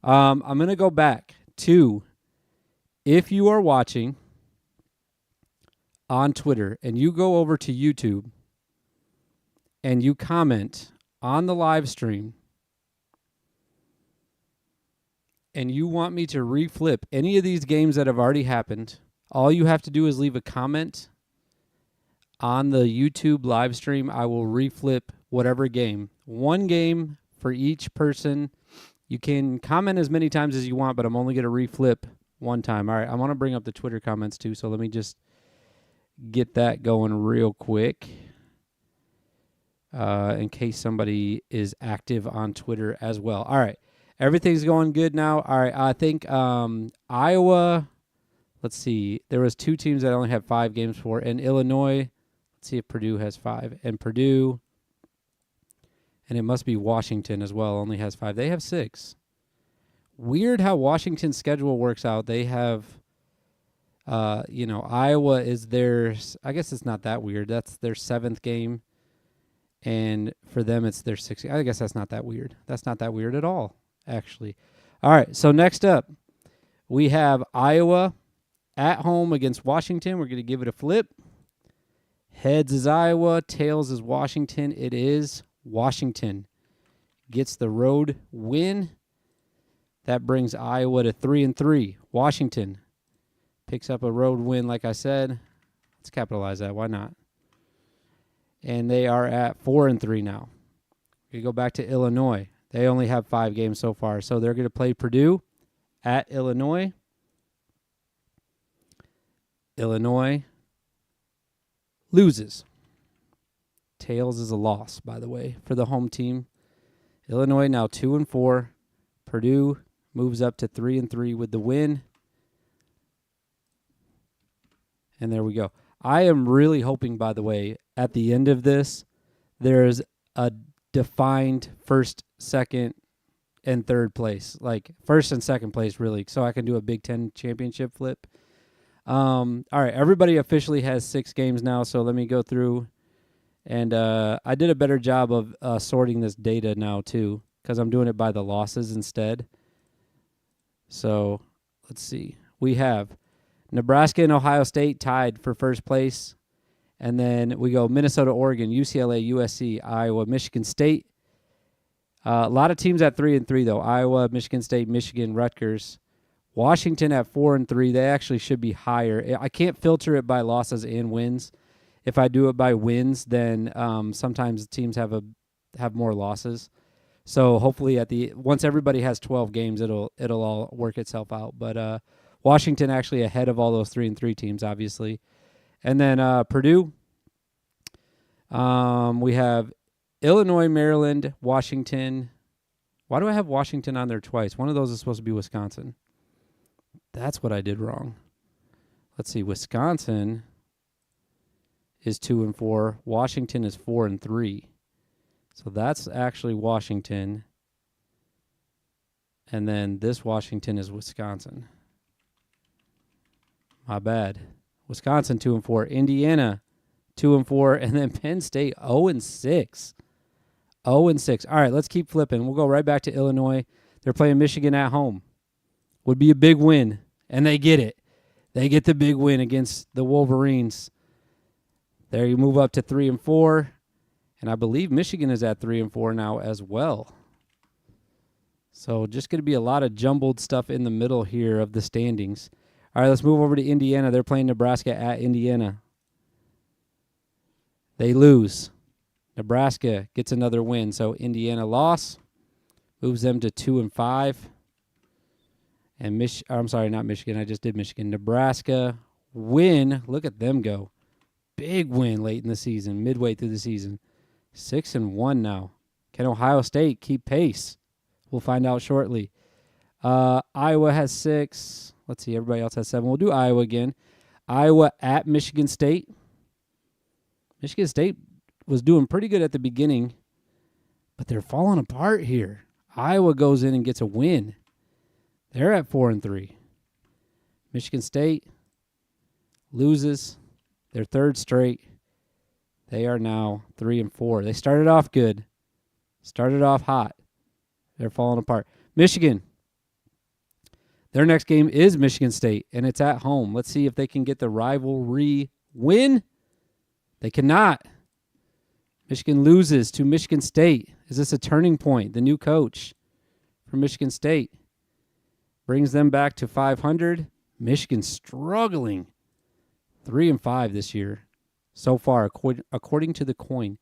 I'm going to go back to, if you are watching on Twitter and you go over to YouTube and you comment on the live stream and you want me to reflip any of these games that have already happened, all you have to do is leave a comment on the YouTube live stream. I will reflip whatever game. One game for each person. You can comment as many times as you want, but I'm only going to reflip one time. All right, I want to bring up the Twitter comments too, so let me just get that going real quick in case somebody is active on Twitter as well. All right, everything's going good now. All right, I think Iowa, let's see, there was 2 teams that only had 5 games for, and Illinois, let's see if Purdue has 5, and Purdue, and it must be Washington as well, only has 5. They have 6. Weird how Washington's schedule works out. They have, Iowa is theirs. I guess it's not that weird. That's their 7th game. And for them, it's their 6th. I guess that's not that weird. That's not that weird at all, actually. All right, so next up, we have Iowa at home against Washington. We're going to give it a flip. Heads is Iowa. Tails is Washington. It is Washington. Gets the road win. That brings Iowa to 3-3. Washington picks up a road win, like I said. Let's capitalize that. Why not? And they are at 4-3 now. We go back to Illinois. They only have 5 games so far, so they're going to play Purdue at Illinois. Illinois loses. Tails is a loss, by the way, for the home team. Illinois now 2-4. Purdue moves up to 3-3 with the win. And there we go. I am really hoping, by the way, at the end of this, there's a defined first, second, and third place. Like first and second place, really, so I can do a Big Ten championship flip. All right, everybody officially has 6 games now, so let me go through. And I did a better job of sorting this data now, too, because I'm doing it by the losses instead. So let's see. We have Nebraska and Ohio State tied for first place. And then we go Minnesota, Oregon, UCLA, USC, Iowa, Michigan State. A lot of teams at 3-3, though. Iowa, Michigan State, Michigan, Rutgers. Washington at 4-3. They actually should be higher. I can't filter it by losses and wins. If I do it by wins, then sometimes teams have more losses. So hopefully once everybody has 12 games, it'll all work itself out. But Washington actually ahead of all those 3-3 teams, obviously. And then Purdue, we have Illinois, Maryland, Washington. Why do I have Washington on there twice? One of those is supposed to be Wisconsin. That's what I did wrong. Let's see. Wisconsin is 2-4. Washington is 4-3. So that's actually Washington. And then this Washington is Wisconsin. My bad. Wisconsin 2-4. Indiana 2-4. And then Penn State 0-6. 0-6. All right, let's keep flipping. We'll go right back to Illinois. They're playing Michigan at home. Would be a big win. And they get it. They get the big win against the Wolverines. There you move up to 3-4. And I believe Michigan is at 3-4 now as well. So just going to be a lot of jumbled stuff in the middle here of the standings. All right, let's move over to Indiana. They're playing Nebraska at Indiana. They lose. Nebraska gets another win. So Indiana loss moves them to 2-5. And I'm sorry, not Michigan. I just did Michigan. Nebraska win. Look at them go. Big win late in the season, midway through the season. 6-1 now. Can Ohio State keep pace? We'll find out shortly. Iowa has 6. Let's see, everybody else has 7. We'll do Iowa again. Iowa at Michigan State. Michigan State was doing pretty good at the beginning, but they're falling apart here. Iowa goes in and gets a win. They're at 4-3. Michigan State loses their 3rd straight. They are now 3-4. They started off good. Started off hot. They're falling apart. Michigan Their next game is Michigan State, and it's at home. Let's see if they can get the rivalry win. They cannot. Michigan loses to Michigan State. Is this a turning point? The new coach for Michigan State brings them back to 500. Michigan struggling. 3-5 this year so far, according to the coin.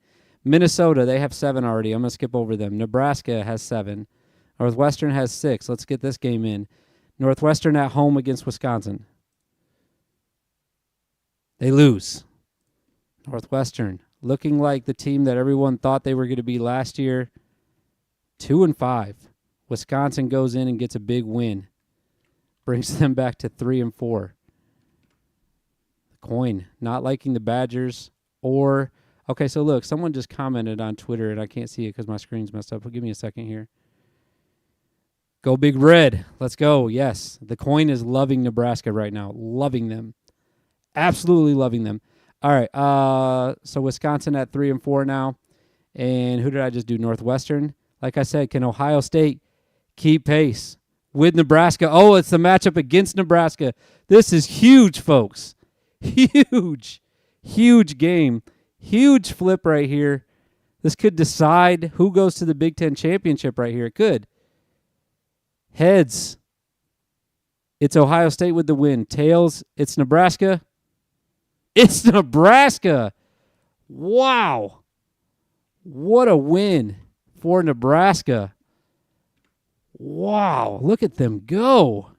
Minnesota, they have 7 already. I'm going to skip over them. Nebraska has 7. Northwestern has 6. Let's get this game in. Northwestern at home against Wisconsin. They lose. Northwestern, looking like the team that everyone thought they were going to be last year. 2-5. Wisconsin goes in and gets a big win. Brings them back to 3-4. The coin, not liking the Badgers or... Okay, so look, someone just commented on Twitter, and I can't see it because my screen's messed up. But give me a second here. Go Big Red. Let's go. Yes, the coin is loving Nebraska right now. Loving them. Absolutely loving them. All right, so Wisconsin at 3-4 now. And who did I just do? Northwestern. Like I said, can Ohio State keep pace with Nebraska? Oh, it's the matchup against Nebraska. This is huge, folks. Huge. Huge game. Huge flip right here. This could decide who goes to the Big Ten championship right here. It could. Heads, it's Ohio State with the win. Tails, it's Nebraska. It's Nebraska. Wow. What a win for Nebraska. Wow. Look at them go.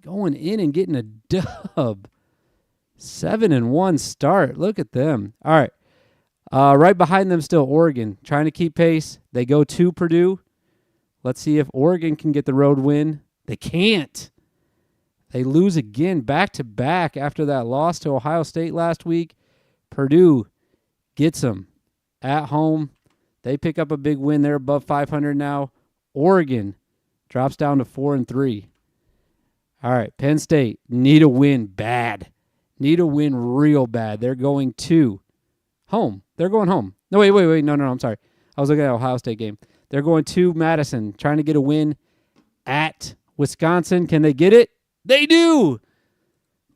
Going in and getting a dub. 7-1 start. Look at them. All right. Right behind them still Oregon. Trying to keep pace. They go to Purdue. Let's see if Oregon can get the road win. They can't. They lose again back-to-back after that loss to Ohio State last week. Purdue gets them at home. They pick up a big win. They're above 500 now. Oregon drops down to 4-3. All right, Penn State need a win bad. Need a win real bad. They're going to home. They're going home. No, wait. No, I'm sorry. I was looking at Ohio State game. They're going to Madison, trying to get a win at Wisconsin. Can they get it? They do.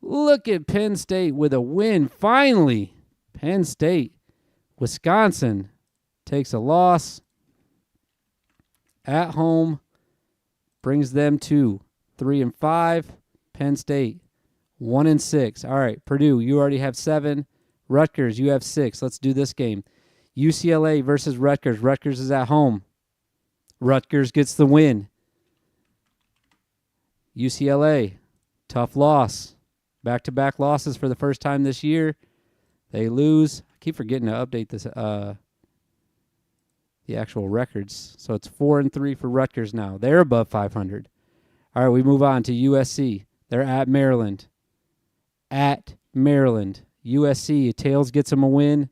Look at Penn State with a win. Finally, Penn State. Wisconsin takes a loss at home, brings them to 3-5. Penn State 1-6. All right, Purdue, you already have 7. Rutgers, you have 6. Let's do this game. UCLA versus Rutgers. Rutgers is at home. Rutgers gets the win. UCLA, tough loss. Back-to-back losses for the first time this year. They lose. I keep forgetting to update this the actual records. So it's 4-3 for Rutgers now. They're above 500. All right, we move on to USC. They're at Maryland. At Maryland. USC, Tails gets them a win.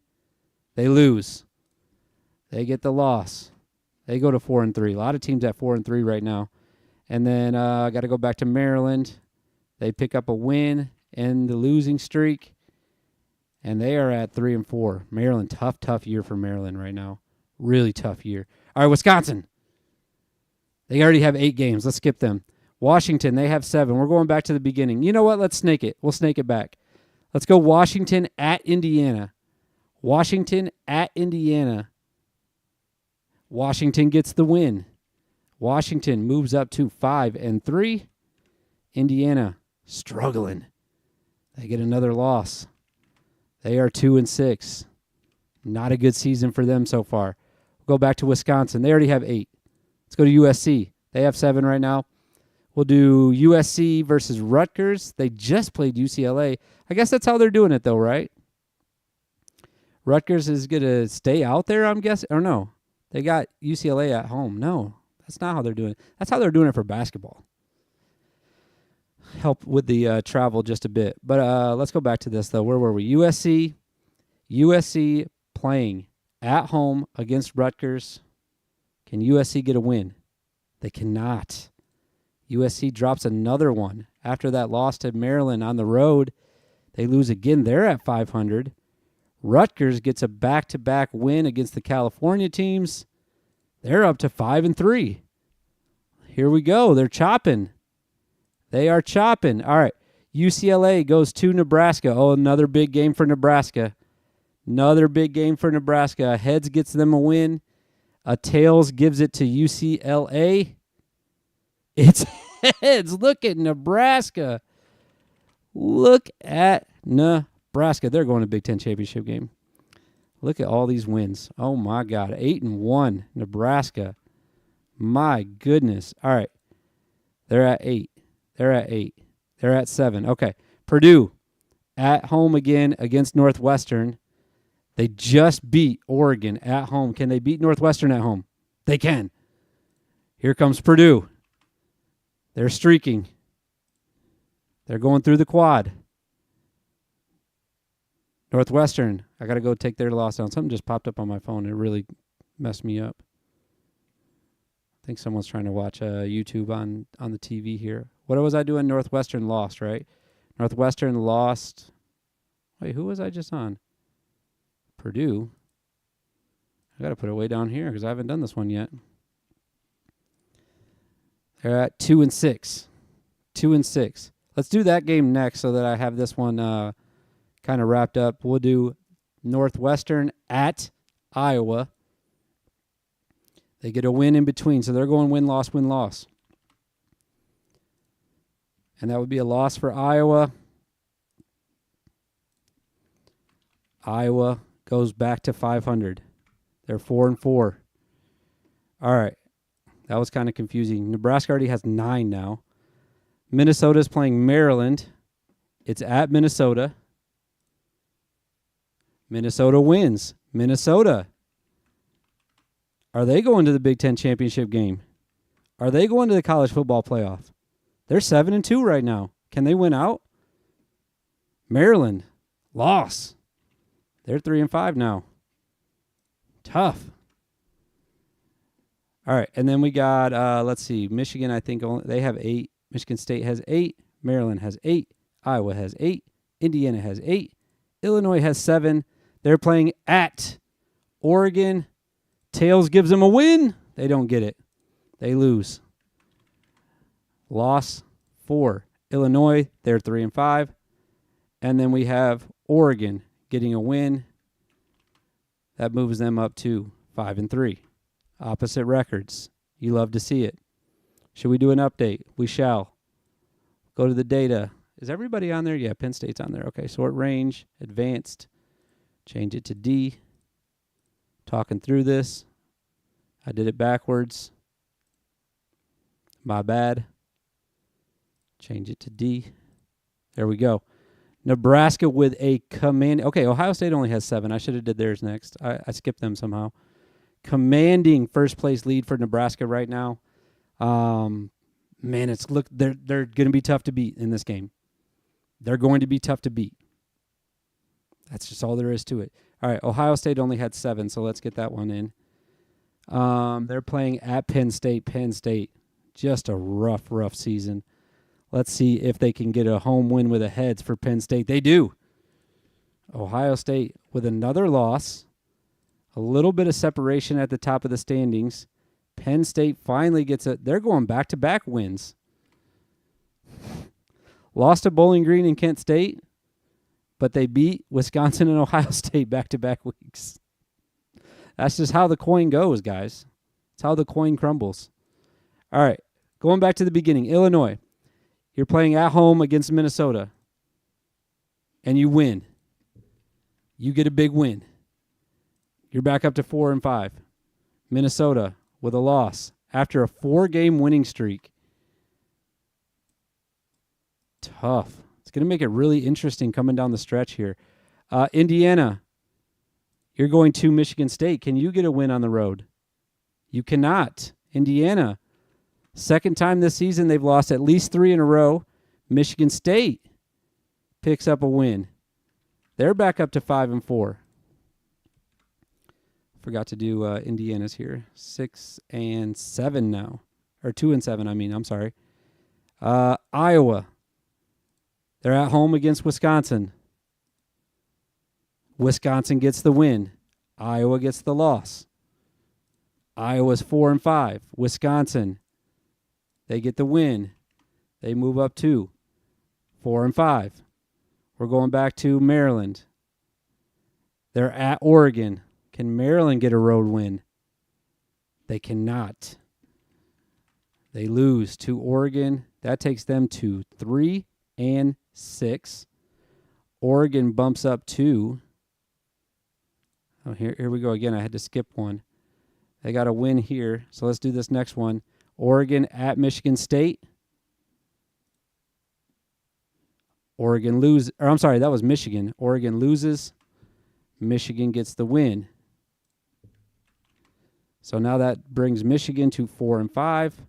They lose. They get the loss. They go to 4-3. A lot of teams at 4-3 right now. And then I got to go back to Maryland. They pick up a win in the losing streak. And they are at 3-4. Maryland, tough year for Maryland right now. Really tough year. All right, Wisconsin. They already have 8 games. Let's skip them. Washington, they have 7. We're going back to the beginning. You know what? Let's snake it. We'll snake it back. Let's go Washington at Indiana. Washington at Indiana. Washington gets the win. Washington moves up to 5-3. Indiana struggling. They get another loss. They are 2-6. Not a good season for them so far. We'll go back to Wisconsin. They already have 8. Let's go to USC. They have 7 right now. We'll do USC versus Rutgers. They just played UCLA. I guess that's how they're doing it, though, right? Rutgers is going to stay out there, I'm guessing. Or no, they got UCLA at home. No, that's not how they're doing it. That's how they're doing it for basketball. Help with the travel just a bit. But let's go back to this, though. Where were we? USC playing at home against Rutgers. Can USC get a win? They cannot. USC drops another one after that loss to Maryland on the road. They lose again. They're at 500. Rutgers gets a back-to-back win against the California teams. They're up to 5-3. Here we go. They're chopping. They are chopping. All right. UCLA goes to Nebraska. Oh, another big game for Nebraska. Another big game for Nebraska. A heads gets them a win. A tails gives it to UCLA. It's heads. Look at Nebraska. Look at Nebraska. They're going to Big Ten championship game. Look at all these wins. Oh, my God. 8-1, Nebraska. My goodness. All right. They're at 8. They're at 8. They're at 7. Okay. Purdue at home again against Northwestern. They just beat Oregon at home. Can they beat Northwestern at home? They can. Here comes Purdue. They're streaking. They're going through the quad. Northwestern, I got to go take their loss down. Something just popped up on my phone. It really messed me up. I think someone's trying to watch YouTube on the TV here. What was I doing? Northwestern lost, right? Northwestern lost. Wait, who was I just on? Purdue. I got to put it way down here because I haven't done this one yet. They're at 2-6. 2-6. Let's do that game next so that I have this one kind of wrapped up. We'll do Northwestern at Iowa. They get a win in between, so they're going win-loss, win-loss. And that would be a loss for Iowa. Iowa goes back to 500. They're 4-4. All right. That was kind of confusing. Nebraska already has 9 now. Minnesota's playing Maryland. It's at Minnesota. Minnesota wins. Minnesota. Are they going to the Big Ten championship game? Are they going to the college football playoff? They're 7-2 right now. Can they win out? Maryland. Loss. They're 3-5 now. Tough. All right, and then we got, let's see, Michigan, I think they have 8. Michigan State has 8. Maryland has 8. Iowa has 8. Indiana has 8. Illinois has 7. They're playing at Oregon. Tails gives them a win. They don't get it. They lose. Loss for Illinois. They're 3-5. And then we have Oregon getting a win. That moves them up to 5-3. Opposite records. You love to see it. Should we do an update? We shall. Go to the data. Is everybody on there? Yeah, Penn State's on there. Okay, sort range, advanced. Change it to D. Talking through this. I did it backwards. My bad. Change it to D. There we go. Nebraska with a command. Okay, Ohio State only has 7. I should have did theirs next. I skipped them somehow. Commanding first place lead for Nebraska right now. Man, they're going to be tough to beat in this game. They're going to be tough to beat. That's just all there is to it. All right, Ohio State only had 7, so let's get that one in. They're playing at Penn State. Penn State, just a rough season. Let's see if they can get a home win with a heads for Penn State. They do. Ohio State with another loss. A little bit of separation at the top of the standings. Penn State finally gets they're going back-to-back wins. Lost to Bowling Green and Kent State, but they beat Wisconsin and Ohio State back-to-back weeks. That's just how the coin goes, guys. It's how the coin crumbles. All right, going back to the beginning. Illinois, you're playing at home against Minnesota, and you win. You get a big win. You're back up to 4-5. Minnesota with a loss after a 4-game winning streak. Tough. It's going to make it really interesting coming down the stretch here. Indiana, you're going to Michigan State. Can you get a win on the road? You cannot. Indiana, second time this season they've lost at least 3 in a row. Michigan State picks up a win. They're back up to 5-4. Forgot to do Indiana's here. 6-7 now. Or 2-7, I mean. I'm sorry. Iowa. They're at home against Wisconsin. Wisconsin gets the win. Iowa gets the loss. Iowa's 4-5. Wisconsin, they get the win. They move up 2, 4 and 5. We're going back to Maryland. They're at Oregon. Can Maryland get a road win? They cannot. They lose to Oregon. That takes them to 3 and 6. Oregon bumps up 2. Oh, here we go again. I had to skip one. They got a win here. So let's do this next one. Oregon at Michigan State. Oregon loses. Or I'm sorry, that was Michigan. Oregon loses. Michigan gets the win. So now that brings Michigan to 4 and 5.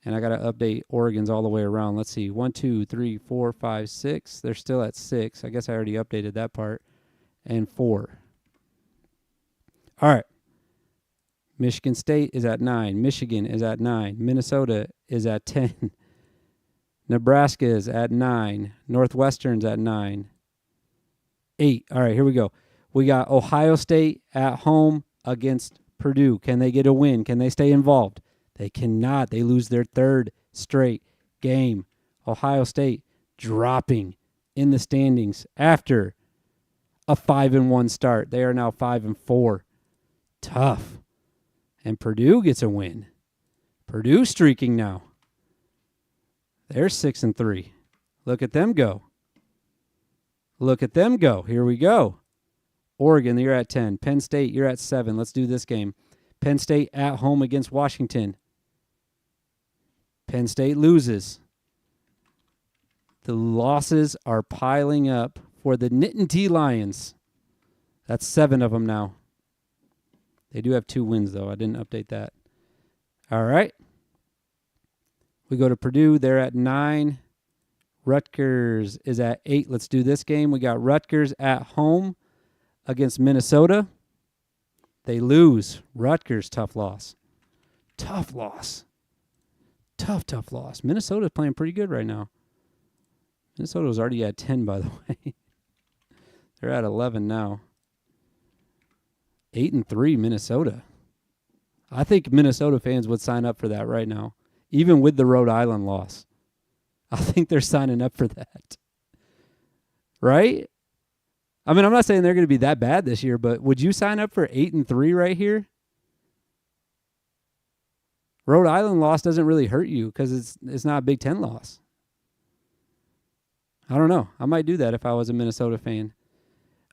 And I got to update Oregon's all the way around. Let's see. 1, 2, 3, 4, 5, 6. They're still at 6. I guess I already updated that part. And 4. All right. Michigan State is at 9. Michigan is at 9. Minnesota is at 10. Nebraska is at 9. Northwestern's at 9. 8. All right, here we go. We got Ohio State at home against Purdue. Can they get a win? Can they stay involved? They cannot. They lose their 3rd straight game. Ohio State dropping in the standings after a 5-1 start. They are now 5-4. Tough. And Purdue gets a win. Purdue streaking now. They're 6-3. Look at them go. Look at them go. Here we go. Oregon, you're at 10. Penn State, you're at 7. Let's do this game. Penn State at home against Washington. Penn State loses. The losses are piling up for the Nittany T Lions. That's 7 of them now. They do have 2 wins, though. I didn't update that. All right. We go to Purdue. They're at 9. Rutgers is at 8. Let's do this game. We got Rutgers at home against Minnesota. They lose. Rutgers, tough loss. Tough loss. Tough loss. Minnesota's playing pretty good right now. Minnesota was already at 10, by the way. They're at 11 now. 8-3 Minnesota. I think Minnesota fans would sign up for that right now, even with the Rhode Island loss. I think they're signing up for that. Right? I mean, I'm not saying they're going to be that bad this year, but would you sign up for 8-3 right here? Rhode Island loss doesn't really hurt you because it's not a Big Ten loss. I don't know. I might do that if I was a Minnesota fan.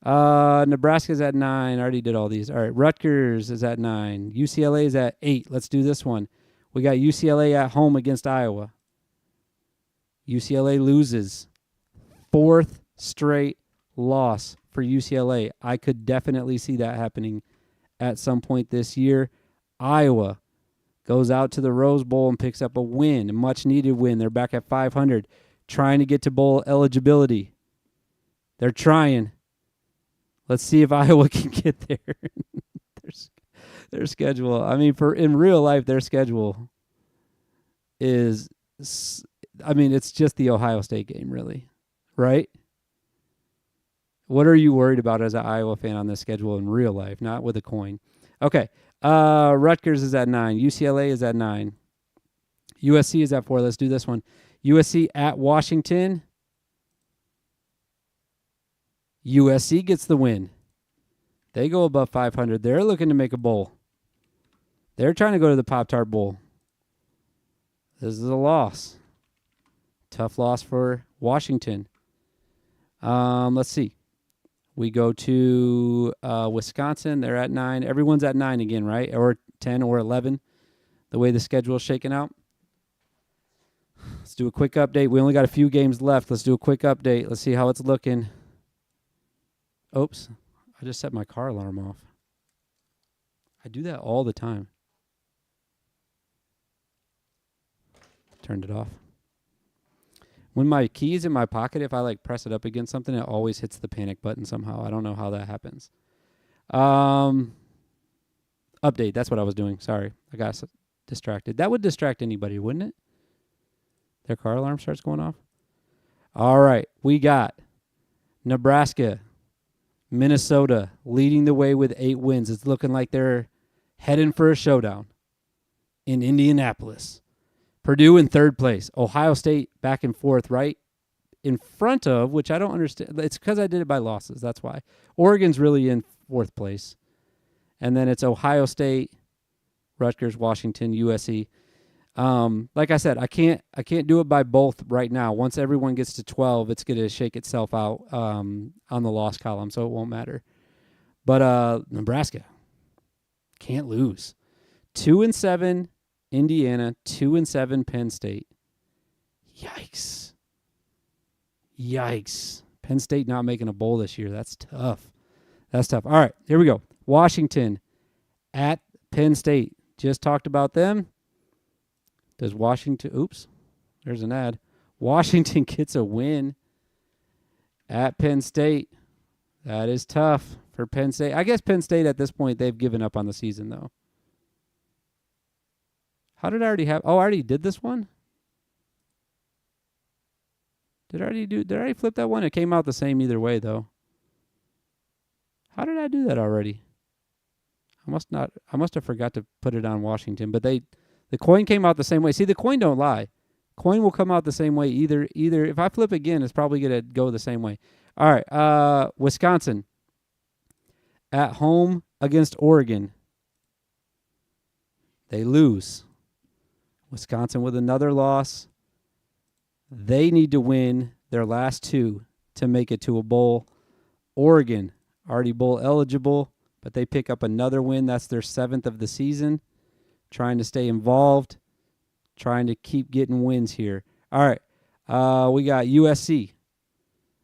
Nebraska's at 9. I already did all these. All right, Rutgers is at 9. UCLA is at 8. Let's do this one. We got UCLA at home against Iowa. UCLA loses. 4th straight loss for UCLA. I could definitely see that happening at some point this year. Iowa goes out to the Rose Bowl and picks up a win, a much-needed win. They're back at 500, trying to get to bowl eligibility. They're trying. Let's see if Iowa can get there. Their schedule. I mean, in real life, their schedule is, I mean, it's just the Ohio State game, really, right? What are you worried about as an Iowa fan on this schedule in real life, not with a coin? Okay. Rutgers is at 9. UCLA is at 9. USC is at 4. Let's do this one. USC at Washington. USC gets the win. They go above 500. They're looking to make a bowl. They're trying to go to the Pop-Tart Bowl. This is a loss. Tough loss for Washington. Let's see. We go to Wisconsin. They're at 9. Everyone's at 9 again, right? Or 10 or 11, the way the schedule is shaking out. Let's do a quick update. We only got a few games left. Let's do a quick update. Let's see how it's looking. Oops. I just set my car alarm off. I do that all the time. Turned it off. When my key's in my pocket, if I press it up against something, it always hits the panic button somehow. I don't know how that happens. Update. That's what I was doing. Sorry. I got distracted. That would distract anybody, wouldn't it? Their car alarm starts going off. All right. We got Nebraska, Minnesota leading the way with 8 wins. It's looking like they're heading for a showdown in Indianapolis. Purdue in third place. Ohio State back and forth, right in front of, which I don't understand. It's because I did it by losses. That's why. Oregon's really in fourth place. And then it's Ohio State, Rutgers, Washington, USC. Like I said, I can't do it by both right now. Once everyone gets to 12, it's going to shake itself out on the loss column, so it won't matter. But Nebraska can't lose. 2-7 Indiana, 2-7 Penn State. Yikes. Penn State not making a bowl this year. That's tough. All right, here we go. Washington at Penn State. Just talked about them. Does Washington... Oops. There's an ad. Washington gets a win at Penn State. That is tough for Penn State. I guess Penn State at this point, they've given up on the season, though. How did I already have... Oh, I already did this one? Did I already flip that one? It came out the same either way, though. How did I do that already? I must have forgot to put it on Washington, but the coin came out the same way. See, the coin don't lie. Coin will come out the same way either. If I flip again, it's probably going to go the same way. All right, Wisconsin at home against Oregon. They lose. Wisconsin with another loss. They need to win their last two to make it to a bowl. Oregon, already bowl eligible, but they pick up another win. That's their 7th of the season. Trying to stay involved, trying to keep getting wins here. All right, we got USC.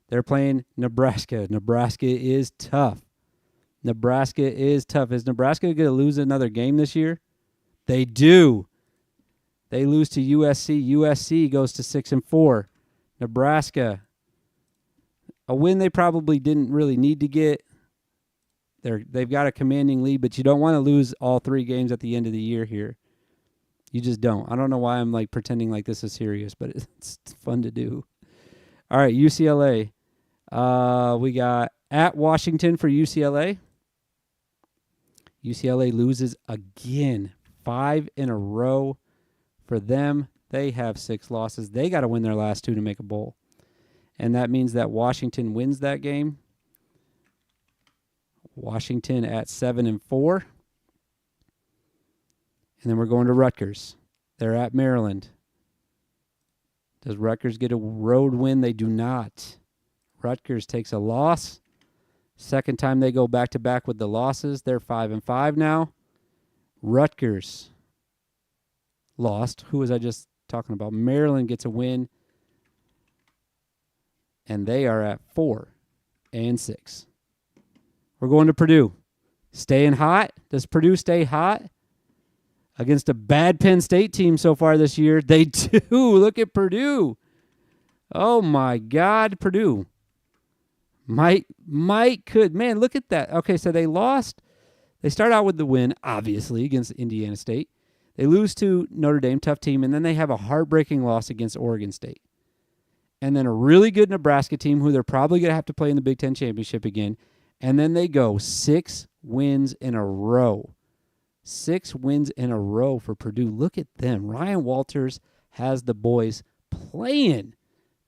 They're playing Nebraska. Nebraska is tough. Is Nebraska going to lose another game this year? They do. They lose to USC. USC goes to 6-4. Nebraska, a win they probably didn't really need to get. They've got a commanding lead, but you don't want to lose all 3 games at the end of the year here. You just don't. I don't know why I'm like pretending like this is serious, but it's fun to do. All right, UCLA. We got at Washington for UCLA. UCLA loses again. 5 in a row for them. They have 6 losses. They got to win their last 2 to make a bowl. And that means that Washington wins that game. Washington at 7-4. And then we're going to Rutgers. They're at Maryland. Does Rutgers get a road win? They do not. Rutgers takes a loss. Second time they go back-to-back with the losses. They're 5-5 now. Rutgers lost. Who was I just talking about? Maryland gets a win. And they are at 4-6. We're going to Purdue. Staying hot. Does Purdue stay hot? Against a bad Penn State team so far this year. They do. Look at Purdue. Oh, my God. Purdue. Might could. Man, look at that. Okay, so they lost. They start out with the win, obviously, against Indiana State. They lose to Notre Dame, tough team, and then they have a heartbreaking loss against Oregon State. And then a really good Nebraska team who they're probably going to have to play in the Big Ten Championship again. And then they go 6 wins in a row. 6 wins in a row for Purdue. Look at them. Ryan Walters has the boys playing.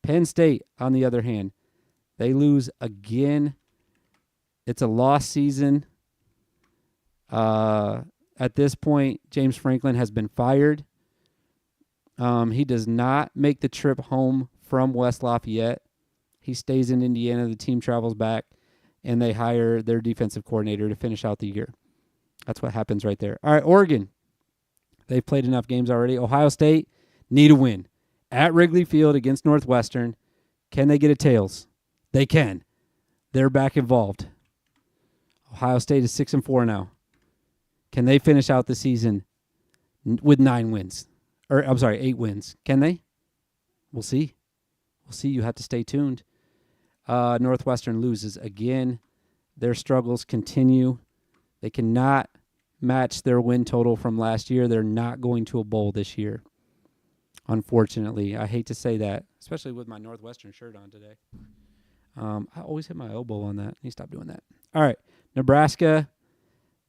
Penn State, on the other hand, they lose again. It's a lost season. At this point, James Franklin has been fired. He does not make the trip home from West Lafayette. He stays in Indiana. The team travels back, and they hire their defensive coordinator to finish out the year. That's what happens right there. All right, Oregon. They've played enough games already. Ohio State need a win. At Wrigley Field against Northwestern. Can they get a tails? They can. They're back involved. Ohio State is 6-4 now. Can they finish out the season with 9 wins? Or, I'm sorry, 8 wins. Can they? We'll see. We'll see. You have to stay tuned. Northwestern loses again. Their struggles continue. They cannot match their win total from last year. They're not going to a bowl this year. Unfortunately, I hate to say that, especially with my Northwestern shirt on today. I always hit my elbow on that. I need to stop doing that. All right, Nebraska,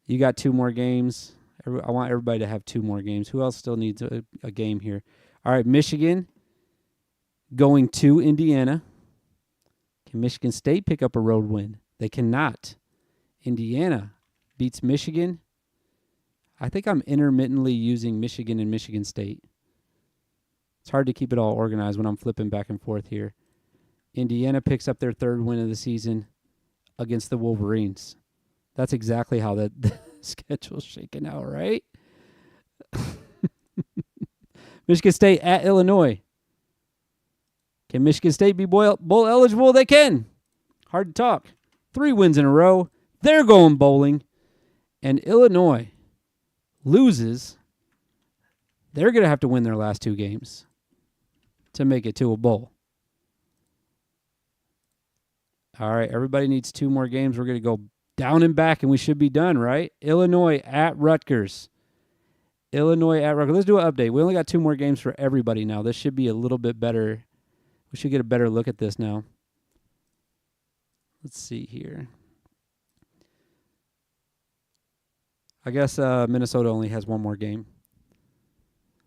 you got 2 more games. I want everybody to have 2 more games. Who else still needs a game here? All right, Michigan going to Indiana. Can Michigan State pick up a road win? They cannot. Indiana beats Michigan. I think I'm intermittently using Michigan and Michigan State. It's hard to keep it all organized when I'm flipping back and forth here. Indiana picks up their third win of the season against the Wolverines. That's exactly how the schedule's shaking out, right? Michigan State at Illinois. Can Michigan State be bowl eligible? They can. Hard to talk. 3 wins in a row. They're going bowling. And Illinois loses. They're going to have to win their last 2 games to make it to a bowl. All right, everybody needs 2 more games. We're going to go down and back, and we should be done, right? Illinois at Rutgers. Illinois at Rutgers. Let's do an update. We only got 2 more games for everybody now. This should be a little bit better. We should get a better look at this now. Let's see here. I guess Minnesota only has 1 more game.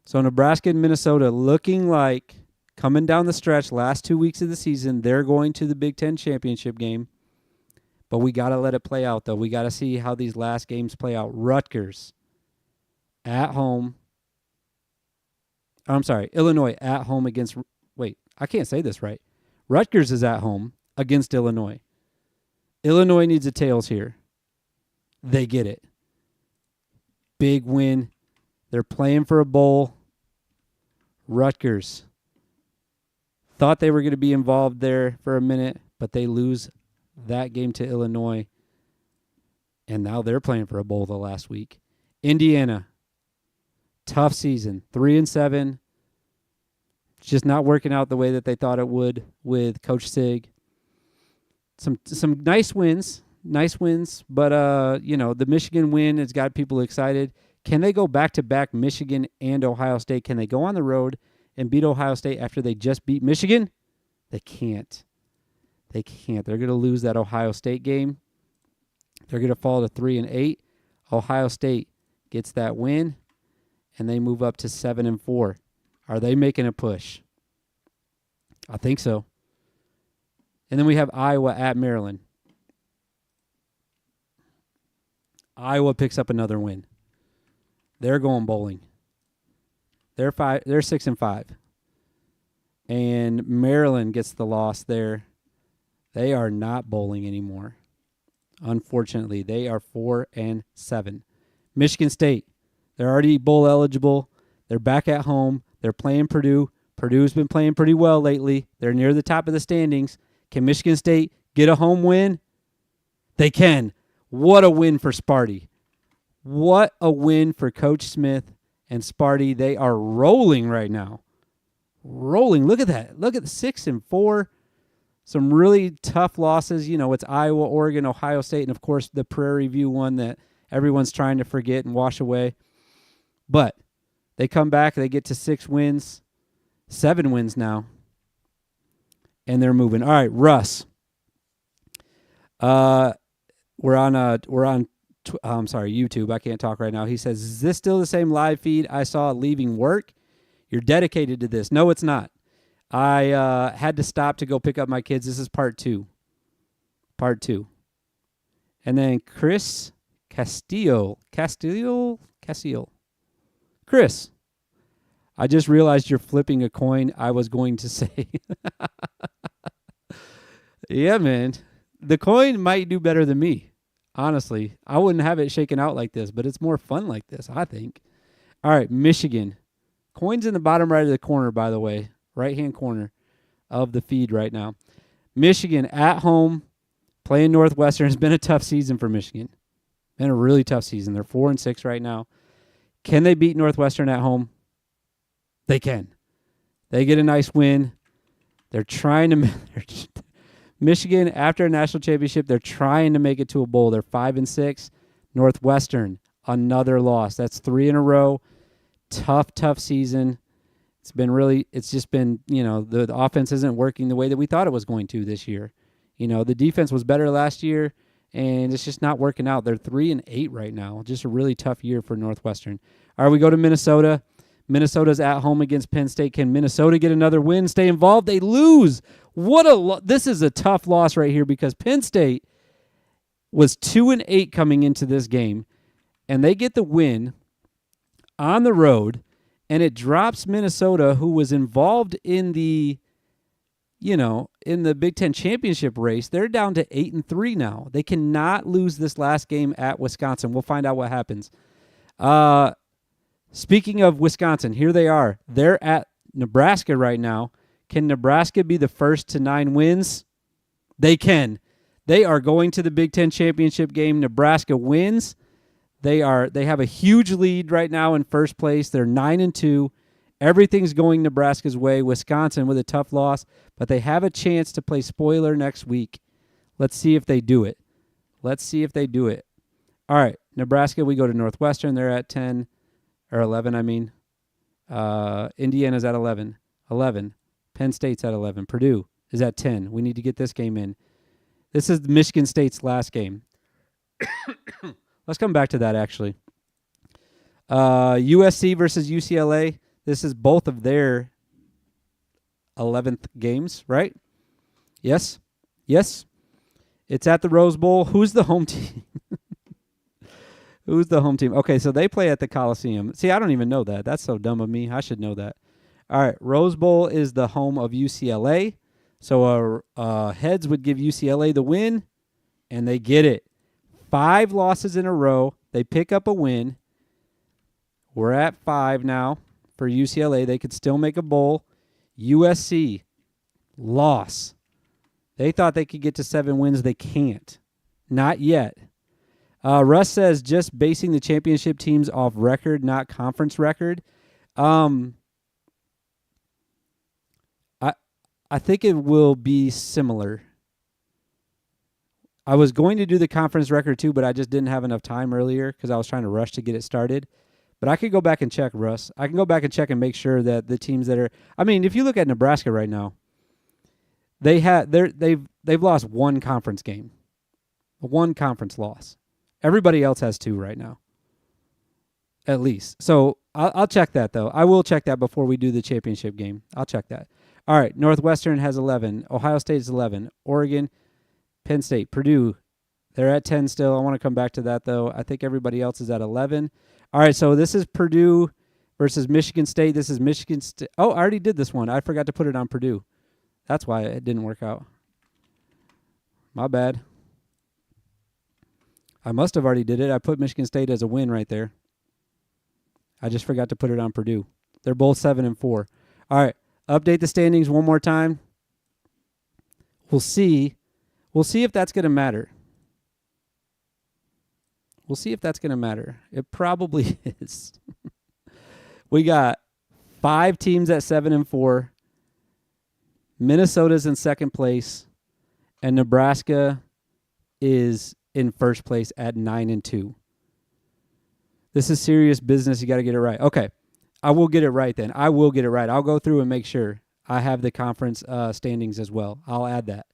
So Nebraska and Minnesota looking like coming down the stretch, last 2 weeks of the season, they're going to the Big Ten championship game. But we got to let it play out, though. We got to see how these last games play out. Rutgers at home. I'm sorry, Illinois at home against... Wait, I can't say this right. Rutgers is at home against Illinois. Illinois needs a tails here. They get it. Big win. They're playing for a bowl. Rutgers thought they were going to be involved there for a minute, but they lose that game to Illinois. And now they're playing for a bowl the last week. Indiana, tough season. 3-7. Just not working out the way that they thought it would with Coach Sig. Some nice wins, but the Michigan win has got people excited. Can they go back-to-back Michigan and Ohio State? Can they go on the road and beat Ohio State after they just beat Michigan? They can't. They're going to lose that Ohio State game. They're going to fall to 3-8. Ohio State gets that win, and they move up to 7-4. Are they making a push? I think so. And then we have Iowa at Maryland. Iowa picks up another win. They're going bowling. They're 6-5. And Maryland gets the loss there. They are not bowling anymore. Unfortunately, they are 4-7. Michigan State, they're already bowl eligible. They're back at home. They're playing Purdue. Purdue's been playing pretty well lately. They're near the top of the standings. Can Michigan State get a home win? They can. What a win for Sparty. What a win for Coach Smith and Sparty. They are rolling right now. Rolling. Look at that. Look at the 6-4. Some really tough losses. It's Iowa, Oregon, Ohio State, and, of course, the Prairie View one that everyone's trying to forget and wash away. But they come back. They get to 6 wins, 7 wins now, and they're moving. All right, Russ. We're on YouTube. I can't talk right now. He says, "Is this still the same live feed I saw leaving work? You're dedicated to this." No, it's not. I had to stop to go pick up my kids. This is part 2. And then Chris Castillo. Chris, I just realized you're flipping a coin. I was going to say. Yeah, man. The coin might do better than me. Honestly, I wouldn't have it shaken out like this, but it's more fun like this, I think. All right, Michigan. Coin's in the bottom right of the corner, by the way. Right-hand corner of the feed right now. Michigan at home, playing Northwestern. It's been a tough season for Michigan. Been a really tough season. They're 4-6 right now. Can they beat Northwestern at home? They can. They get a nice win. They're trying to... Michigan, after a national championship, they're trying to make it to a bowl. They're 5-6. Northwestern, another loss. That's 3 in a row. Tough season. It's just been, the offense isn't working the way that we thought it was going to this year. The defense was better last year, and it's just not working out. They're 3-8 right now. Just a really tough year for Northwestern. All right, we go to Minnesota. Minnesota's at home against Penn State. Can Minnesota get another win, stay involved? They lose. This is a tough loss right here because Penn State was 2-8 coming into this game, and they get the win on the road, and it drops Minnesota, who was involved in the Big Ten championship race. They're down to 8-3 now. They cannot lose this last game at Wisconsin. We'll find out what happens. Speaking of Wisconsin, here they are. They're at Nebraska right now. Can Nebraska be the first to 9 wins? They can. They are going to the Big Ten championship game. Nebraska wins. They have a huge lead right now in first place. They're 9-2. Everything's going Nebraska's way. Wisconsin with a tough loss, but they have a chance to play spoiler next week. Let's see if they do it. All right, Nebraska, we go to Northwestern. They're at 10 or 11, I mean. Indiana's at 11. 11. Penn State's at 11. Purdue is at 10. We need to get this game in. This is Michigan State's last game. Let's come back to that, actually. USC versus UCLA. This is both of their 11th games, right? Yes. It's at the Rose Bowl. Who's the home team? Who's the home team? Okay, so they play at the Coliseum. See, I don't even know that. That's so dumb of me. I should know that. All right, Rose Bowl is the home of UCLA. So heads would give UCLA the win, and they get it. 5 losses in a row. They pick up a win. We're at 5 now for UCLA. They could still make a bowl. USC, loss. They thought they could get to 7 wins. They can't. Not yet. Russ says just basing the championship teams off record, not conference record. I think it will be similar. I was going to do the conference record too, but I just didn't have enough time earlier because I was trying to rush to get it started. But I could go back and check, Russ. I can go back and check and make sure that the teams that are. I mean, if you look at Nebraska right now, they've lost 1 conference game, 1 conference loss. Everybody else has 2 right now, at least. So I'll check that though. I will check that before we do the championship game. I'll check that. All right, Northwestern has 11. Ohio State is 11. Oregon, Penn State, Purdue, they're at 10 still. I want to come back to that, though. I think everybody else is at 11. All right, so this is Purdue versus Michigan State. This is Michigan State. Oh, I already did this one. I forgot to put it on Purdue. That's why it didn't work out. My bad. I must have already did it. I put Michigan State as a win right there. I just forgot to put it on Purdue. They're both 7-4. All right. Update the standings one more time. We'll see. We'll see if that's going to matter. It probably is. We got 5 teams at 7-4. Minnesota's in second place, and Nebraska is in first place at 9-2. This is serious business. You got to get it right. Okay. I will get it right then. I will get it right. I'll go through and make sure I have the conference standings as well. I'll add that.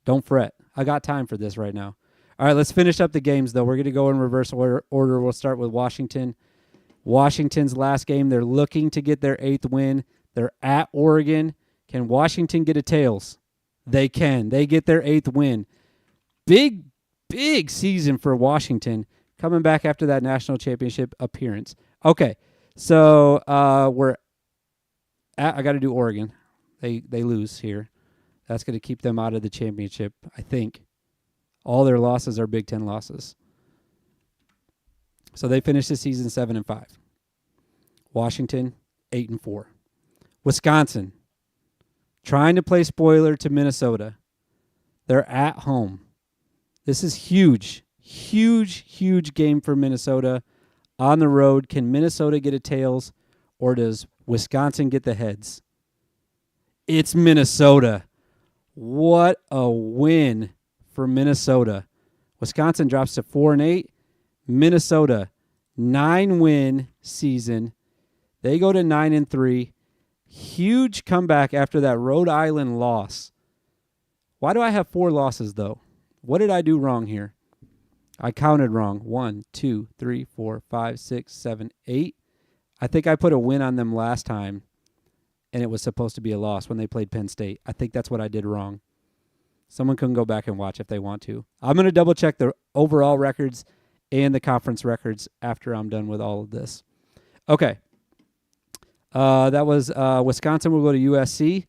Don't fret. I got time for this right now. All right, let's finish up the games, though. We're going to go in reverse order. We'll start with Washington. Washington's last game, they're looking to get their 8th win. They're at Oregon. Can Washington get a tails? They can. They get their 8th win. Big season for Washington coming back after that national championship appearance. Okay. So I got to do Oregon. They lose here. That's going to keep them out of the championship, I think. All their losses are Big Ten losses. So they finished the season 7-5. Washington 8-4. Wisconsin trying to play spoiler to Minnesota. They're at home. This is huge game for Minnesota. On the road, can Minnesota get a tails, or does Wisconsin get the heads? It's Minnesota. What a win for Minnesota. Wisconsin drops to 4-8. Minnesota, 9-win season. They go to 9-3. Huge comeback after that Rhode Island loss. Why do I have 4 losses, though? What did I do wrong here? I counted wrong. 1, 2, 3, 4, 5, 6, 7, 8. I think I put a win on them last time, and it was supposed to be a loss when they played Penn State. I think that's what I did wrong. Someone can go back and watch if they want to. I'm going to double check the overall records and the conference records after I'm done with all of this. Okay. That was Wisconsin will go to USC.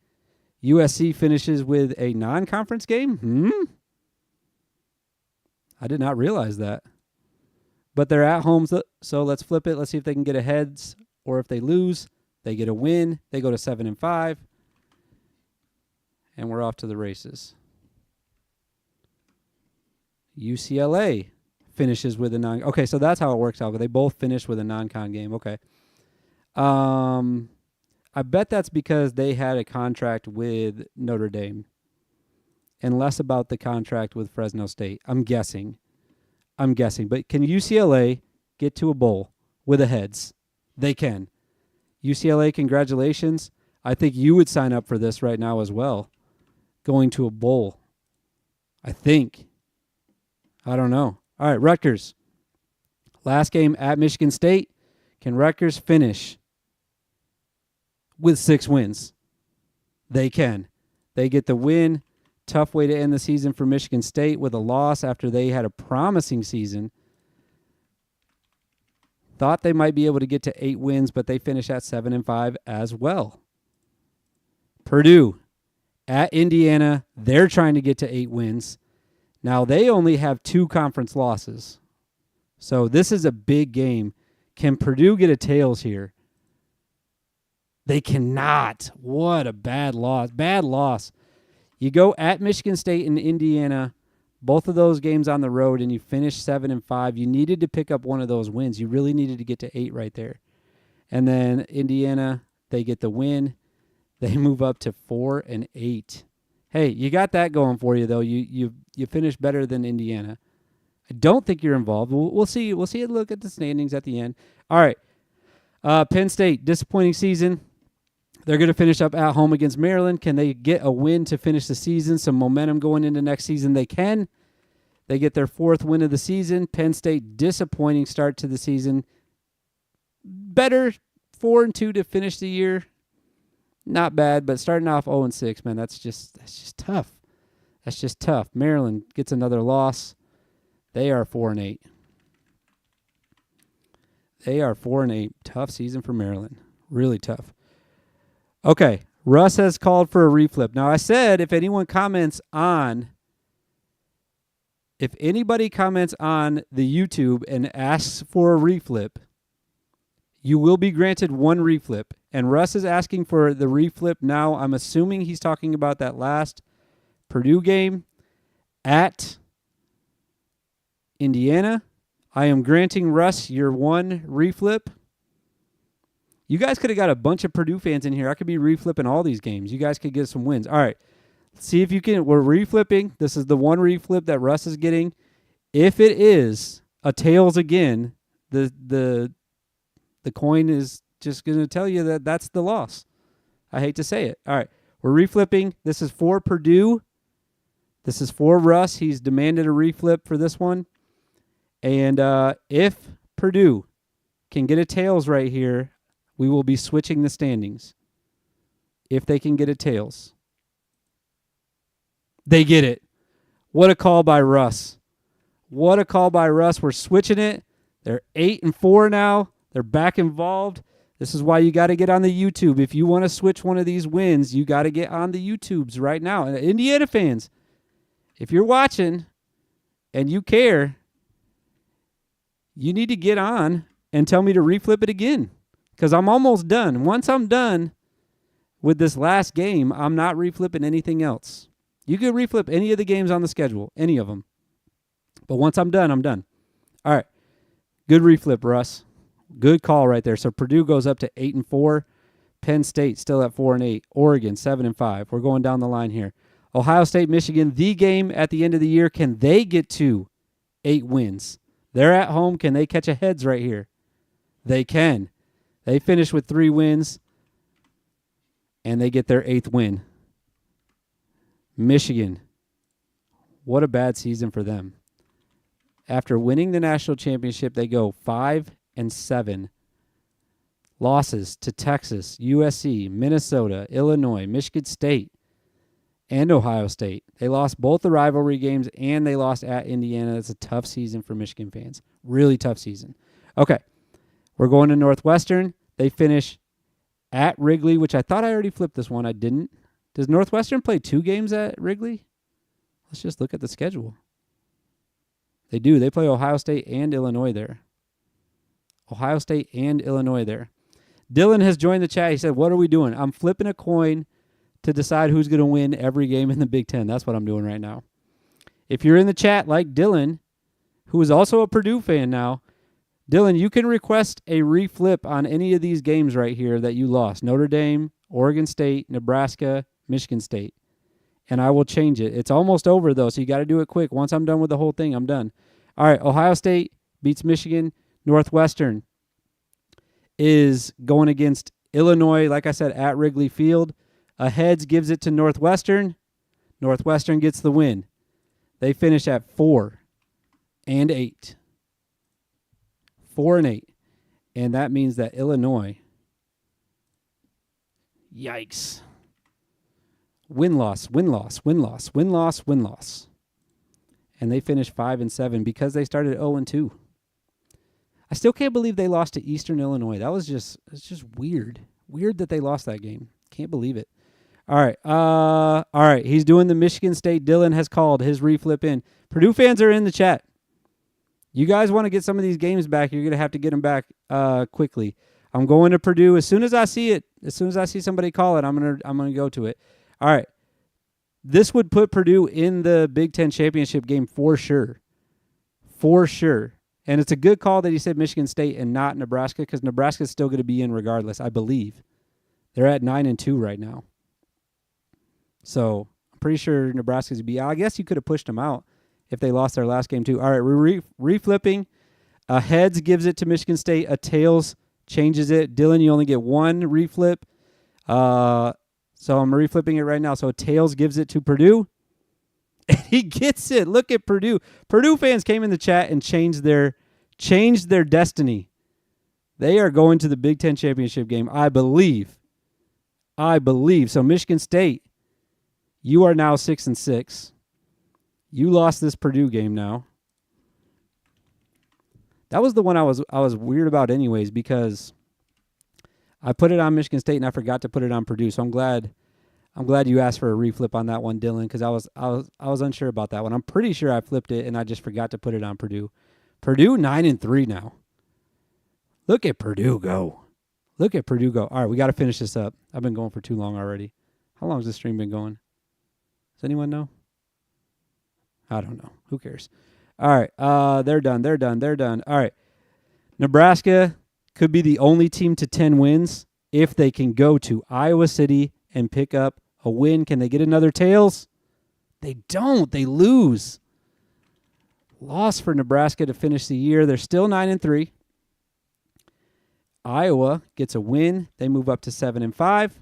USC finishes with a non-conference game? I did not realize that. But they're at home, so let's flip it. Let's see if they can get a heads, or if they lose, they get a win. They go to 7-5, and we're off to the races. UCLA finishes with a non. Okay, so that's how it works out. They both finish with a non-con game. Okay. I bet that's because they had a contract with Notre Dame, and less about the contract with Fresno State. I'm guessing. But can UCLA get to a bowl with a heads? They can. UCLA, congratulations. I think you would sign up for this right now as well. Going to a bowl. I think. I don't know. All right, Rutgers. Last game at Michigan State. Can Rutgers finish with 6 wins? They can. They get the win. Tough way to end the season for Michigan State with a loss after they had a promising season. Thought they might be able to get to 8 wins, but they finish at 7-5 as well. Purdue at Indiana. They're trying to get to 8 wins. Now, they only have 2 conference losses. So this is a big game. Can Purdue get a tails here? They cannot. What a bad loss. Bad loss. You go at Michigan State and Indiana, both of those games on the road, and you finish 7-5. You needed to pick up one of those wins. You really needed to get to 8 right there. And then Indiana, they get the win. They move up to 4-8. Hey, you got that going for you, though. You finished better than Indiana. I don't think you're involved. We'll see. We'll see a look at the standings at the end. All right. Penn State, disappointing season. They're going to finish up at home against Maryland. Can they get a win to finish the season? Some momentum going into next season. They can. They get their 4th win of the season. Penn State, disappointing start to the season. Better 4-2 to finish the year. Not bad, but starting off 0-6, man, that's just tough. That's just tough. Maryland gets another loss. They are 4-8. They are 4-8. Tough season for Maryland. Really tough. Okay, Russ has called for a reflip. Now, I said if anybody comments on the YouTube and asks for a reflip, you will be granted 1 reflip. And Russ is asking for the reflip now. I'm assuming he's talking about that last Purdue game at Indiana. I am granting Russ your 1 reflip. You guys could have got a bunch of Purdue fans in here. I could be reflipping all these games. You guys could get some wins. All right. See if you can. We're reflipping. This is the 1 reflip that Russ is getting. If it is a tails again, the coin is just going to tell you that that's the loss. I hate to say it. All right. We're reflipping. This is for Purdue. This is for Russ. He's demanded a reflip for this one. And if Purdue can get a tails right here, we will be switching the standings. If they can get a tails. They get it. What a call by Russ. What a call by Russ. We're switching it. They're 8-4 now. They're back involved. This is why you got to get on the YouTube. If you want to switch one of these wins, you got to get on the YouTubes right now. And Indiana fans, if you're watching and you care, you need to get on and tell me to reflip it again. Because I'm almost done. Once I'm done with this last game, I'm not reflipping anything else. You can reflip any of the games on the schedule, any of them. But once I'm done, I'm done. All right. Good reflip, Russ. Good call right there. So Purdue goes up to 8-4. Penn State still at 4-8. Oregon 7-5. We're going down the line here. Ohio State, Michigan, the game at the end of the year. Can they get to 8 wins? They're at home. Can they catch a heads right here? They can. They finish with 3 wins, and they get their 8th win. Michigan, what a bad season for them. After winning the national championship, they go 5-7. Losses to Texas, USC, Minnesota, Illinois, Michigan State, and Ohio State. They lost both the rivalry games, and they lost at Indiana. That's a tough season for Michigan fans. Really tough season. Okay, we're going to Northwestern. They finish at Wrigley, which I thought I already flipped this one. I didn't. Does Northwestern play 2 games at Wrigley? Let's just look at the schedule. They do. They play Ohio State and Illinois there. Ohio State and Illinois there. Dylan has joined the chat. He said, what are we doing? I'm flipping a coin to decide who's going to win every game in the Big Ten. That's what I'm doing right now. If you're in the chat like Dylan, who is also a Purdue fan now, Dylan, you can request a reflip on any of these games right here that you lost. Notre Dame, Oregon State, Nebraska, Michigan State. And I will change it. It's almost over, though, so you got to do it quick. Once I'm done with the whole thing, I'm done. All right, Ohio State beats Michigan. Northwestern is going against Illinois, like I said, at Wrigley Field. A heads gives it to Northwestern. Northwestern gets the win. They finish at 4-8. 4-8. And that means that Illinois, yikes. Win-loss. And they finished 5-7 because they started 0-2. I still can't believe they lost to Eastern Illinois. It's just weird. Weird that they lost that game. Can't believe it. All right. All right. He's doing the Michigan State. Dylan has called his reflip in. Purdue fans are in the chat. You guys want to get some of these games back, you're going to have to get them back quickly. I'm going to Purdue. As soon as I see it, as soon as I see somebody call it, I'm going to go to it. All right. This would put Purdue in the Big Ten championship game for sure. For sure. And it's a good call that he said Michigan State and not Nebraska, because Nebraska's still going to be in regardless, I believe. They're at 9-2 right now. So I'm pretty sure Nebraska's going to be out. I guess you could have pushed them out if they lost their last game too. All right, we're reflipping. A heads gives it to Michigan State. A tails changes it. Dylan, you only get one reflip. So I'm reflipping it right now. So tails gives it to Purdue. And he gets it. Look at Purdue. Purdue fans came in the chat and changed their destiny. They are going to the Big Ten championship game, I believe. So Michigan State, you are now 6-6. You lost this Purdue game now. That was the one I was weird about anyways, because I put it on Michigan State and I forgot to put it on Purdue. So I'm glad you asked for a reflip on that one, Dylan, because I was unsure about that one. I'm pretty sure I flipped it and I just forgot to put it on Purdue. Purdue 9-3 now. Look at Purdue go. All right, we got to finish this up. I've been going for too long already. How long has this stream been going? Does anyone know? I don't know. Who cares? All right, they're done. All right, Nebraska could be the only team to 10 wins if they can go to Iowa City and pick up a win. Can they get another tails? They don't. They lose. Loss for Nebraska to finish the year. They're still 9-3. Iowa gets a win. They move up to 7-5.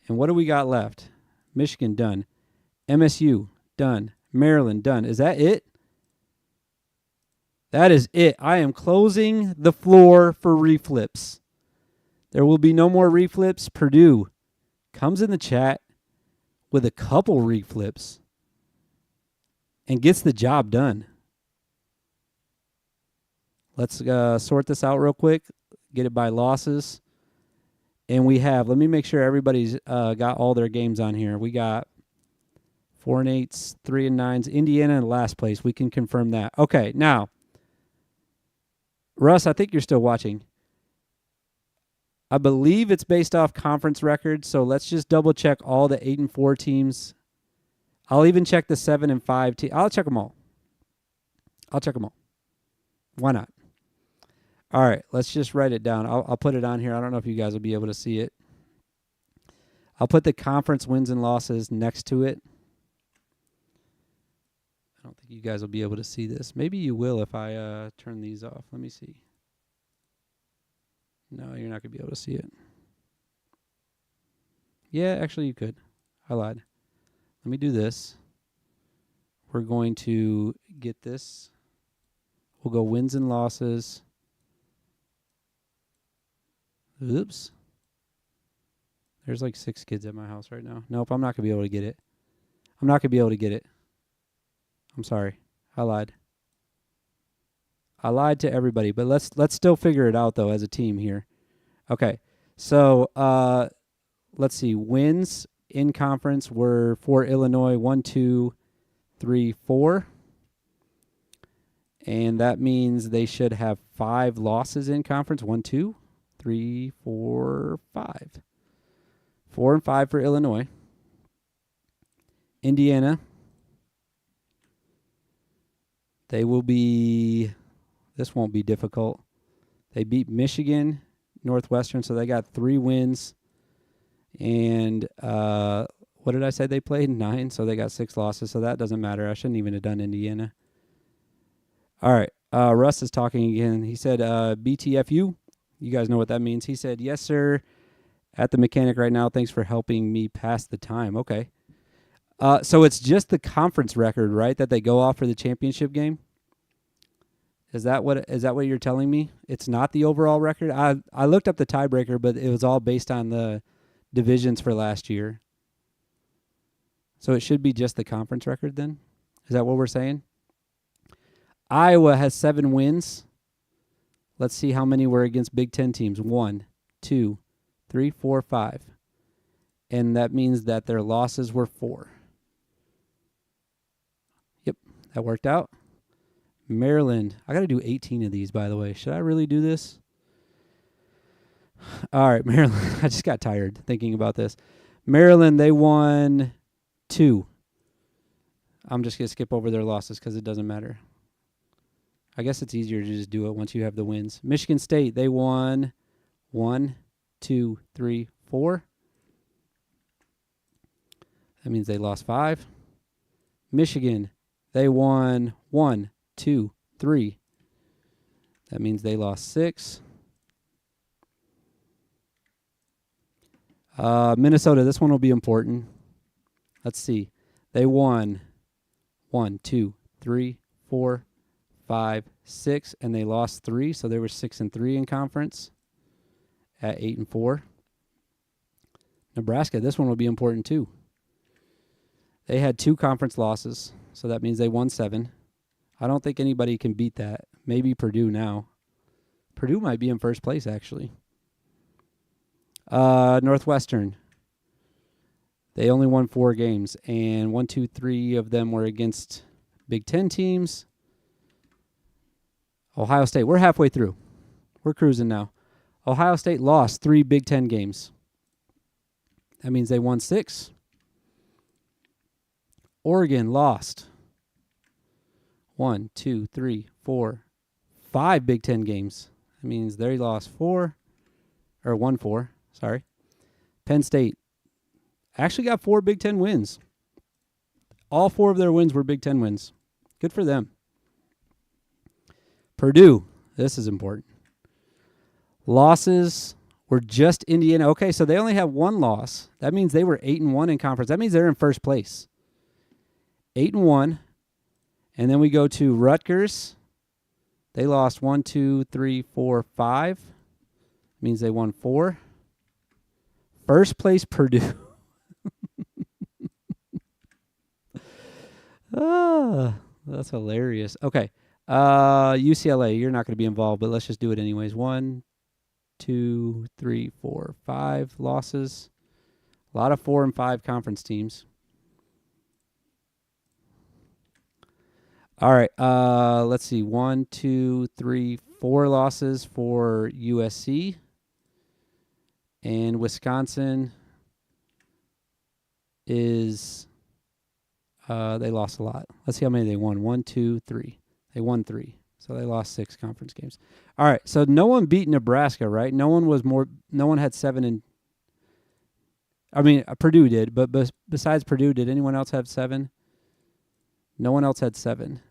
And what do we got left? Michigan done. MSU done. Maryland done. Is that it? That is it. I am closing the floor for reflips. There will be no more reflips. Purdue comes in the chat with a couple reflips and gets the job done. Let's sort this out real quick. Get it by losses. And we have, let me make sure everybody's got all their games on here. We got 4-8s, 3-9s, Indiana in last place. We can confirm that. Okay, now, Russ, I think you're still watching. I believe it's based off conference records, so let's just double check all the 8-4 teams. I'll even check the 7-5 team. I'll check them all. Why not? All right, let's just write it down. I'll put it on here. I don't know if you guys will be able to see it. I'll put the conference wins and losses next to it. I don't think you guys will be able to see this. Maybe you will if I turn these off. Let me see. No, you're not going to be able to see it. Yeah, actually you could. I lied. Let me do this. We're going to get this. We'll go wins and losses. Oops. There's like 6 kids at my house right now. Nope, I'm not going to be able to get it. I'm not going to be able to get it. I'm sorry. I lied. I lied to everybody, but let's still figure it out though as a team here. Okay. So, let's see. Wins in conference were for Illinois 1, 2, 3, 4. And that means they should have 5 losses in conference. 1, 2, 3, 4, 5. 4 and 5 for Illinois. Indiana. They will be, this won't be difficult. They beat Michigan, Northwestern, so they got 3 wins. And what did I say they played? 9, so they got 6 losses, so that doesn't matter. I shouldn't even have done Indiana. All right, Russ is talking again. He said, BTFU. You guys know what that means. He said, yes, sir, at the mechanic right now. Thanks for helping me pass the time. Okay. So it's just the conference record, right, that they go off for the championship game? Is that what you're telling me? It's not the overall record? I looked up the tiebreaker, but it was all based on the divisions for last year. So it should be just the conference record then? Is that what we're saying? Iowa has 7 wins. Let's see how many were against Big Ten teams. 1, 2, 3, 4, 5. And that means that their losses were 4. Yep, that worked out. Maryland. I got to do 18 of these, by the way. Should I really do this? All right, Maryland. I just got tired thinking about this. Maryland, they won 2. I'm just going to skip over their losses because it doesn't matter. I guess it's easier to just do it once you have the wins. Michigan State, they won 1, 2, 3, 4. That means they lost 5. Michigan, they won 1, 2, 3. That means they lost 6. Minnesota, this one will be important. Let's see. They won 1, 2, 3, 4, 5, 6, and they lost 3, so they were 6 and 3 in conference at 8 and 4. Nebraska, this one will be important too. They had 2 conference losses, so that means they won 7. I don't think anybody can beat that. Maybe Purdue now. Purdue might be in first place, actually. Northwestern. They only won 4 games, and 1, 2, 3 of them were against Big Ten teams. Ohio State, we're halfway through. We're cruising now. Ohio State lost 3 Big Ten games. That means they won 6. Oregon lost 1, 2, 3, 4, 5 Big Ten games. That means they lost 4, or 1, 4, sorry. Penn State actually got 4 Big Ten wins. All 4 of their wins were Big Ten wins. Good for them. Purdue, this is important. Losses were just Indiana. Okay, so they only have 1 loss. That means they were 8 and 1 in conference. That means they're in first place. 8 and 1. And then we go to Rutgers. They lost 1, 2, 3, 4, 5. Means they won 4. First place Purdue. That's hilarious. Okay. UCLA, you're not going to be involved, but let's just do it anyways. 1, 2, 3, 4, 5 losses. A lot of 4 and 5 conference teams. All right. Let's see. 1, 2, 3, 4 losses for USC. And Wisconsin is they lost a lot. Let's see how many they won. 1, 2, 3. They won 3. So they lost 6 conference games. All right. So no one beat Nebraska, right? No one had 7 and Purdue did, but besides Purdue, did anyone else have 7? No one else had 7.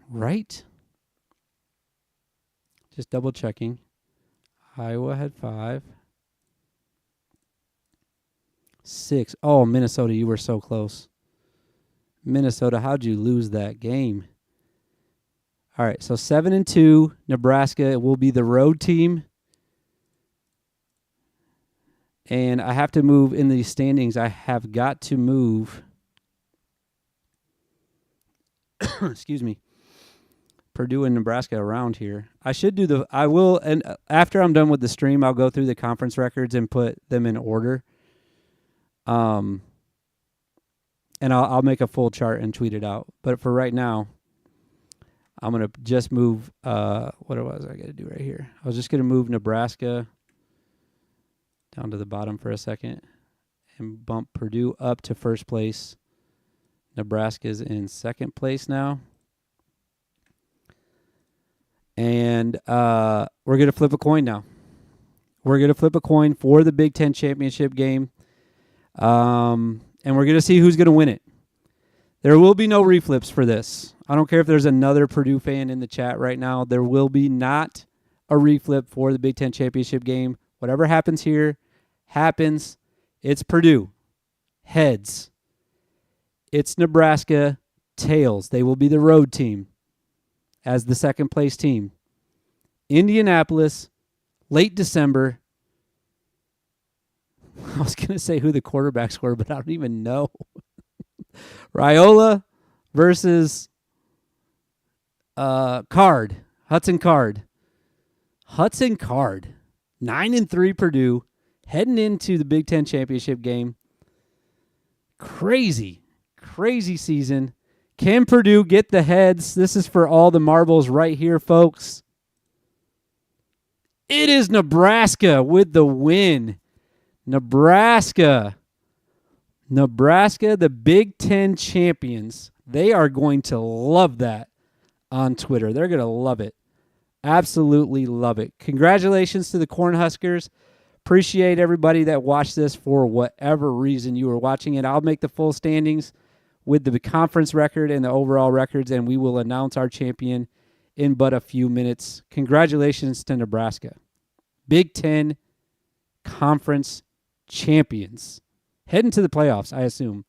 Right? Just double checking. Iowa had 5. 6. Oh, Minnesota, you were so close. Minnesota, how'd you lose that game? All right, so 7-2, Nebraska will be the road team. And I have to move in the standings. I have got to move. Excuse me. Purdue and Nebraska around here. I will, and after I'm done with the stream, I'll go through the conference records and put them in order. And I'll make a full chart and tweet it out. But for right now, I'm going to just move, what was I going to do right here? I was just going to move Nebraska down to the bottom for a second and bump Purdue up to first place. Nebraska's in second place now. And we're going to flip a coin now. We're going to flip a coin for the Big Ten championship game. And we're going to see who's going to win it. There will be no reflips for this. I don't care if there's another Purdue fan in the chat right now. There will be not a reflip for the Big Ten championship game. Whatever happens here, happens. It's Purdue. Heads. It's Nebraska. Tails. They will be the road team as the second place team. Indianapolis, late December. I was going to say who the quarterbacks were, but I don't even know. Raiola versus Card. Hudson Card. Hudson Card. 9-3 Purdue. Heading into the Big Ten championship game. Crazy season. Can Purdue get the heads? This is for all the marbles right here, folks. It is Nebraska with the win. Nebraska, the Big Ten champions. They are going to love that on Twitter. They're going to love it. Absolutely love it. Congratulations to the Cornhuskers. Appreciate everybody that watched this for whatever reason you were watching it. I'll make the full standings with the conference record and the overall records, and we will announce our champion in but a few minutes. Congratulations to Nebraska. Big Ten Conference champions. Heading to the playoffs, I assume.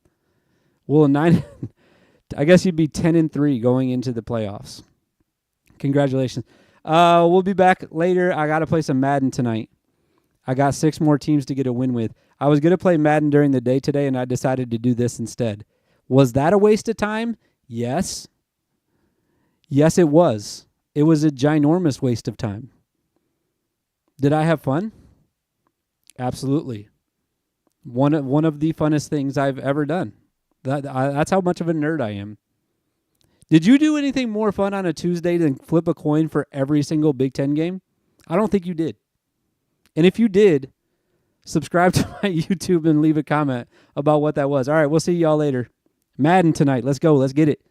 Well, I guess you'd be 10-3 going into the playoffs. Congratulations. We'll be back later. I got to play some Madden tonight. I got 6 more teams to get a win with. I was going to play Madden during the day today, and I decided to do this instead. Was that a waste of time? Yes. Yes, it was. It was a ginormous waste of time. Did I have fun? Absolutely. One of the funnest things I've ever done. That's how much of a nerd I am. Did you do anything more fun on a Tuesday than flip a coin for every single Big Ten game? I don't think you did. And if you did, subscribe to my YouTube and leave a comment about what that was. All right, we'll see y'all later. Madden tonight. Let's go. Let's get it.